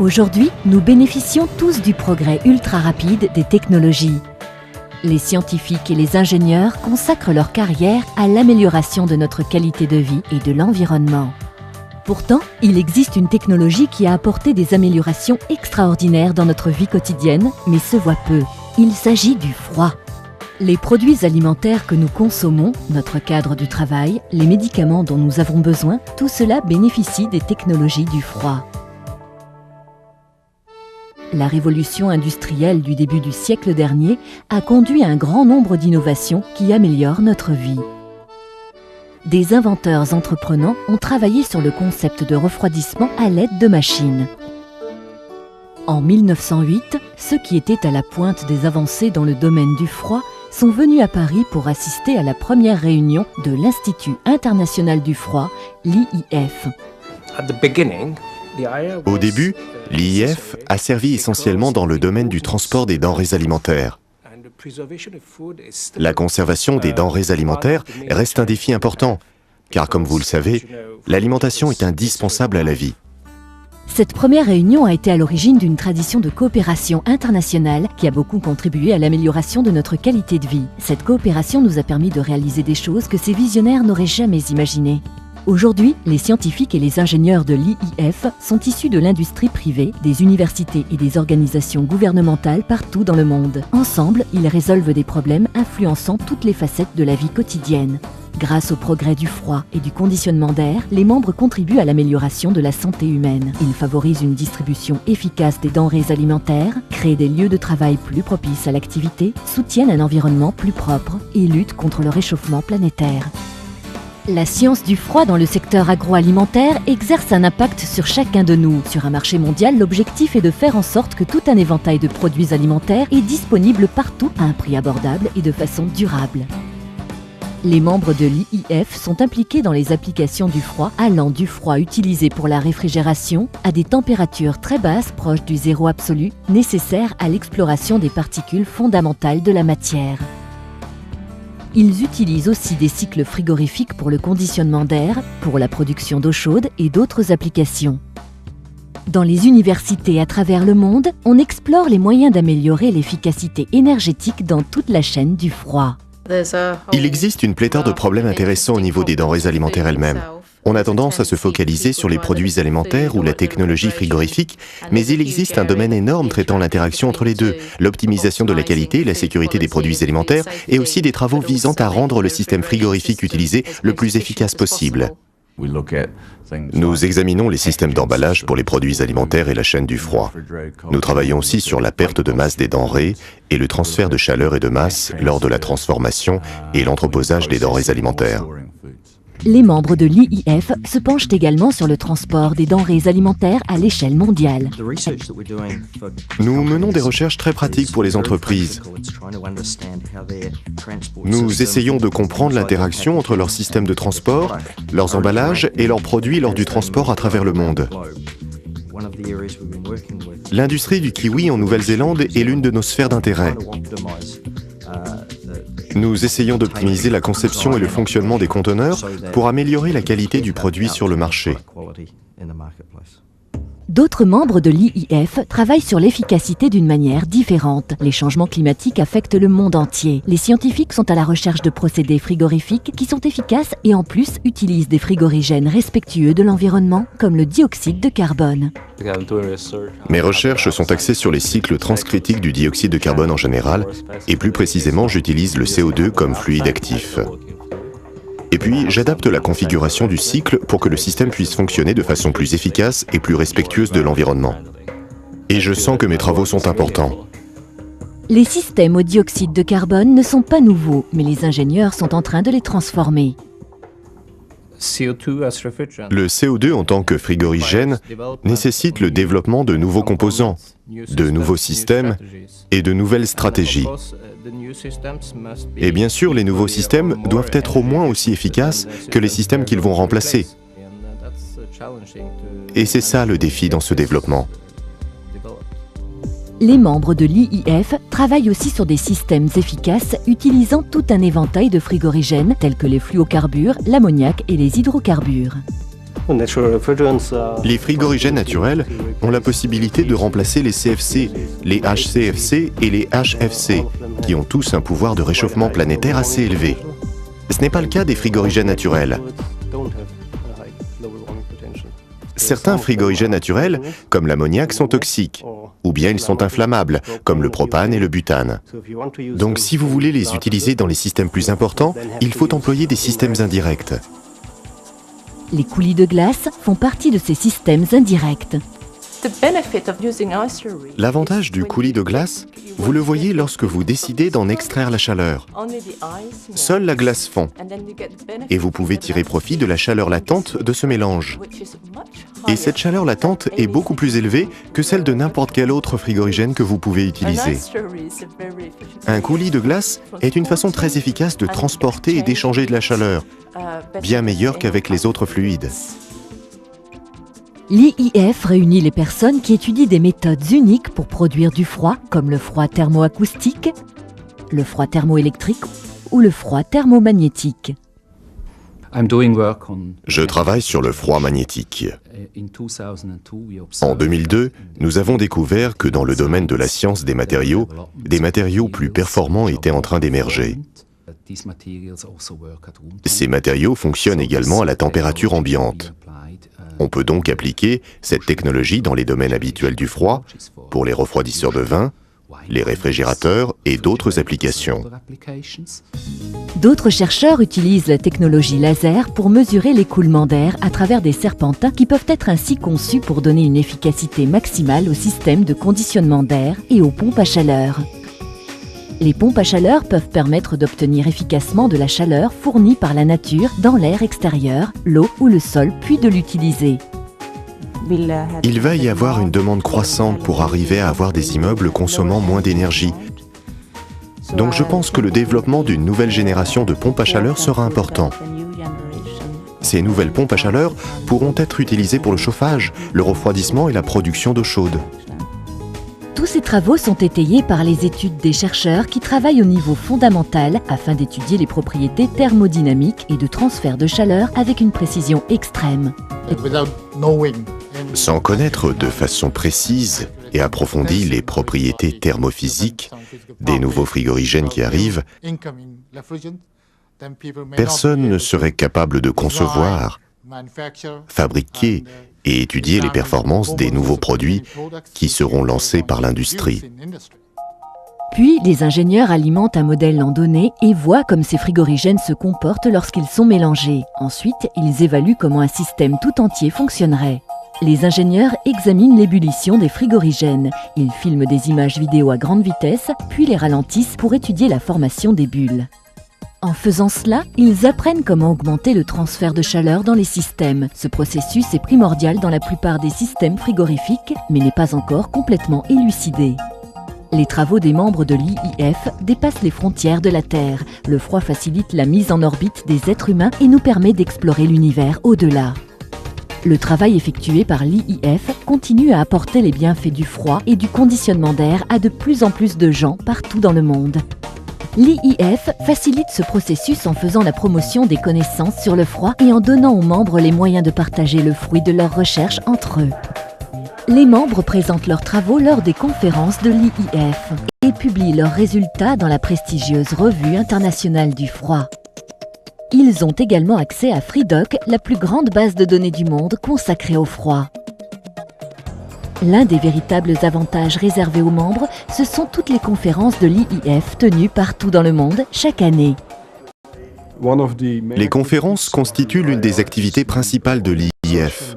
Aujourd'hui, nous bénéficions tous du progrès ultra rapide des technologies. Les scientifiques et les ingénieurs consacrent leur carrière à l'amélioration de notre qualité de vie et de l'environnement. Pourtant, il existe une technologie qui a apporté des améliorations extraordinaires dans notre vie quotidienne, mais se voit peu. Il s'agit du froid. Les produits alimentaires que nous consommons, notre cadre du travail, les médicaments dont nous avons besoin, tout cela bénéficie des technologies du froid. La révolution industrielle du début du siècle dernier a conduit à un grand nombre d'innovations qui améliorent notre vie. Des inventeurs entreprenants ont travaillé sur le concept de refroidissement à l'aide de machines. En 1908, ceux qui étaient à la pointe des avancées dans le domaine du froid sont venus à Paris pour assister à la première réunion de l'Institut international du froid, l'IIF. Au début, l'IIF a servi essentiellement dans le domaine du transport des denrées alimentaires. La conservation des denrées alimentaires reste un défi important, car comme vous le savez, l'alimentation est indispensable à la vie. Cette première réunion a été à l'origine d'une tradition de coopération internationale qui a beaucoup contribué à l'amélioration de notre qualité de vie. Cette coopération nous a permis de réaliser des choses que ces visionnaires n'auraient jamais imaginées. Aujourd'hui, les scientifiques et les ingénieurs de l'IIF sont issus de l'industrie privée, des universités et des organisations gouvernementales partout dans le monde. Ensemble, ils résolvent des problèmes influençant toutes les facettes de la vie quotidienne. Grâce au progrès du froid et du conditionnement d'air, les membres contribuent à l'amélioration de la santé humaine. Ils favorisent une distribution efficace des denrées alimentaires, créent des lieux de travail plus propices à l'activité, soutiennent un environnement plus propre et luttent contre le réchauffement planétaire. La science du froid dans le secteur agroalimentaire exerce un impact sur chacun de nous. Sur un marché mondial, l'objectif est de faire en sorte que tout un éventail de produits alimentaires est disponible partout à un prix abordable et de façon durable. Les membres de l'IIF sont impliqués dans les applications du froid, allant du froid utilisé pour la réfrigération à des températures très basses proches du zéro absolu, nécessaires à l'exploration des particules fondamentales de la matière. Ils utilisent aussi des cycles frigorifiques pour le conditionnement d'air, pour la production d'eau chaude et d'autres applications. Dans les universités à travers le monde, on explore les moyens d'améliorer l'efficacité énergétique dans toute la chaîne du froid. Il existe une pléthore de problèmes intéressants au niveau des denrées alimentaires elles-mêmes. On a tendance à se focaliser sur les produits alimentaires ou la technologie frigorifique, mais il existe un domaine énorme traitant l'interaction entre les deux, l'optimisation de la qualité et la sécurité des produits alimentaires, et aussi des travaux visant à rendre le système frigorifique utilisé le plus efficace possible. Nous examinons les systèmes d'emballage pour les produits alimentaires et la chaîne du froid. Nous travaillons aussi sur la perte de masse des denrées et le transfert de chaleur et de masse lors de la transformation et l'entreposage des denrées alimentaires. Les membres de l'IIF se penchent également sur le transport des denrées alimentaires à l'échelle mondiale. Nous menons des recherches très pratiques pour les entreprises. Nous essayons de comprendre l'interaction entre leurs systèmes de transport, leurs emballages et leurs produits lors du transport à travers le monde. L'industrie du kiwi en Nouvelle-Zélande est l'une de nos sphères d'intérêt. Nous essayons d'optimiser la conception et le fonctionnement des conteneurs pour améliorer la qualité du produit sur le marché. D'autres membres de l'IIF travaillent sur l'efficacité d'une manière différente. Les changements climatiques affectent le monde entier. Les scientifiques sont à la recherche de procédés frigorifiques qui sont efficaces et en plus utilisent des frigorigènes respectueux de l'environnement, comme le dioxyde de carbone. Mes recherches sont axées sur les cycles transcritiques du dioxyde de carbone en général, et plus précisément, j'utilise le CO2 comme fluide actif. Et puis, j'adapte la configuration du cycle pour que le système puisse fonctionner de façon plus efficace et plus respectueuse de l'environnement. Et je sens que mes travaux sont importants. Les systèmes au dioxyde de carbone ne sont pas nouveaux, mais les ingénieurs sont en train de les transformer. Le CO2 en tant que frigorigène nécessite le développement de nouveaux composants, de nouveaux systèmes et de nouvelles stratégies. Et bien sûr, les nouveaux systèmes doivent être au moins aussi efficaces que les systèmes qu'ils vont remplacer. Et c'est ça le défi dans ce développement. Les membres de l'IIF travaillent aussi sur des systèmes efficaces utilisant tout un éventail de frigorigènes tels que les fluocarbures, l'ammoniac et les hydrocarbures. Les frigorigènes naturels ont la possibilité de remplacer les CFC, les HCFC et les HFC, qui ont tous un pouvoir de réchauffement planétaire assez élevé. Ce n'est pas le cas des frigorigènes naturels. Certains frigorigènes naturels, comme l'ammoniac, sont toxiques, ou bien ils sont inflammables, comme le propane et le butane. Donc si vous voulez les utiliser dans les systèmes plus importants, il faut employer des systèmes indirects. Les coulis de glace font partie de ces systèmes indirects. L'avantage du coulis de glace, vous le voyez lorsque vous décidez d'en extraire la chaleur. Seule la glace fond, et vous pouvez tirer profit de la chaleur latente de ce mélange. Et cette chaleur latente est beaucoup plus élevée que celle de n'importe quel autre frigorigène que vous pouvez utiliser. Un coulis de glace est une façon très efficace de transporter et d'échanger de la chaleur, bien meilleure qu'avec les autres fluides. L'IIF réunit les personnes qui étudient des méthodes uniques pour produire du froid, comme le froid thermoacoustique, le froid thermoélectrique ou le froid thermomagnétique. Je travaille sur le froid magnétique. En 2002, nous avons découvert que dans le domaine de la science des matériaux plus performants étaient en train d'émerger. Ces matériaux fonctionnent également à la température ambiante. On peut donc appliquer cette technologie dans les domaines habituels du froid, pour les refroidisseurs de vin, les réfrigérateurs et d'autres applications. D'autres chercheurs utilisent la technologie laser pour mesurer l'écoulement d'air à travers des serpentins qui peuvent être ainsi conçus pour donner une efficacité maximale au système de conditionnement d'air et aux pompes à chaleur. Les pompes à chaleur peuvent permettre d'obtenir efficacement de la chaleur fournie par la nature dans l'air extérieur, l'eau ou le sol, puis de l'utiliser. Il va y avoir une demande croissante pour arriver à avoir des immeubles consommant moins d'énergie. Donc je pense que le développement d'une nouvelle génération de pompes à chaleur sera important. Ces nouvelles pompes à chaleur pourront être utilisées pour le chauffage, le refroidissement et la production d'eau chaude. Tous ces travaux sont étayés par les études des chercheurs qui travaillent au niveau fondamental afin d'étudier les propriétés thermodynamiques et de transfert de chaleur avec une précision extrême. Sans connaître de façon précise et approfondie les propriétés thermophysiques des nouveaux frigorigènes qui arrivent, personne ne serait capable de concevoir, fabriquer et étudier les performances des nouveaux produits qui seront lancés par l'industrie. Puis, les ingénieurs alimentent un modèle en données et voient comme ces frigorigènes se comportent lorsqu'ils sont mélangés. Ensuite, ils évaluent comment un système tout entier fonctionnerait. Les ingénieurs examinent l'ébullition des frigorigènes. Ils filment des images vidéo à grande vitesse, puis les ralentissent pour étudier la formation des bulles. En faisant cela, ils apprennent comment augmenter le transfert de chaleur dans les systèmes. Ce processus est primordial dans la plupart des systèmes frigorifiques, mais n'est pas encore complètement élucidé. Les travaux des membres de l'IIF dépassent les frontières de la Terre. Le froid facilite la mise en orbite des êtres humains et nous permet d'explorer l'univers au-delà. Le travail effectué par l'IIF continue à apporter les bienfaits du froid et du conditionnement d'air à de plus en plus de gens partout dans le monde. L'IIF facilite ce processus en faisant la promotion des connaissances sur le froid et en donnant aux membres les moyens de partager le fruit de leurs recherches entre eux. Les membres présentent leurs travaux lors des conférences de l'IIF et publient leurs résultats dans la prestigieuse revue internationale du froid. Ils ont également accès à FreeDoc, la plus grande base de données du monde consacrée au froid. L'un des véritables avantages réservés aux membres, ce sont toutes les conférences de l'IIF tenues partout dans le monde chaque année. Les conférences constituent l'une des activités principales de l'IIF.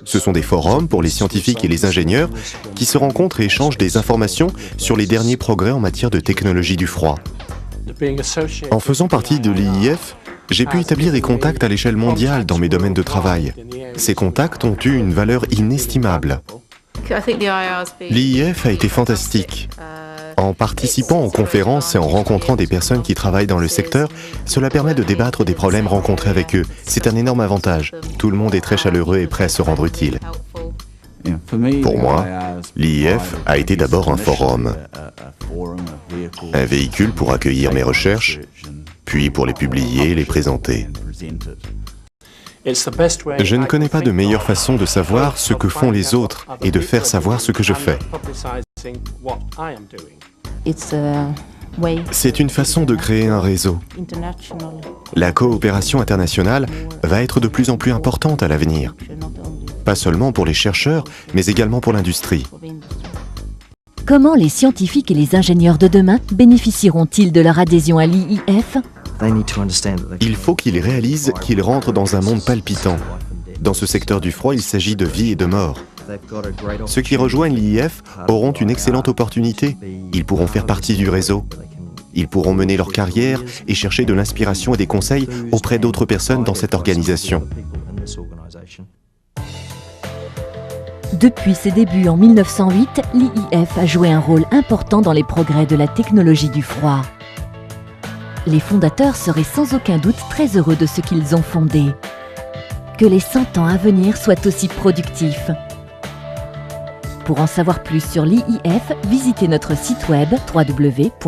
Ce sont des forums pour les scientifiques et les ingénieurs qui se rencontrent et échangent des informations sur les derniers progrès en matière de technologie du froid. En faisant partie de l'IIF, j'ai pu établir des contacts à l'échelle mondiale dans mes domaines de travail. Ces contacts ont eu une valeur inestimable. L'IIF a été fantastique. En participant aux conférences et en rencontrant des personnes qui travaillent dans le secteur, cela permet de débattre des problèmes rencontrés avec eux. C'est un énorme avantage. Tout le monde est très chaleureux et prêt à se rendre utile. Pour moi, l'IIF a été d'abord un forum, un véhicule pour accueillir mes recherches, puis pour les publier et les présenter. Je ne connais pas de meilleure façon de savoir ce que font les autres et de faire savoir ce que je fais. C'est une façon de créer un réseau. La coopération internationale va être de plus en plus importante à l'avenir. Pas seulement pour les chercheurs, mais également pour l'industrie. Comment les scientifiques et les ingénieurs de demain bénéficieront-ils de leur adhésion à l'IIF ? Il faut qu'ils réalisent qu'ils rentrent dans un monde palpitant. Dans ce secteur du froid, il s'agit de vie et de mort. Ceux qui rejoignent l'IIF auront une excellente opportunité. Ils pourront faire partie du réseau. Ils pourront mener leur carrière et chercher de l'inspiration et des conseils auprès d'autres personnes dans cette organisation. Depuis ses débuts en 1908, l'IIF a joué un rôle important dans les progrès de la technologie du froid. Les fondateurs seraient sans aucun doute très heureux de ce qu'ils ont fondé. Que les 100 ans à venir soient aussi productifs. Pour en savoir plus sur l'IIF, visitez notre site web www.iifir.org.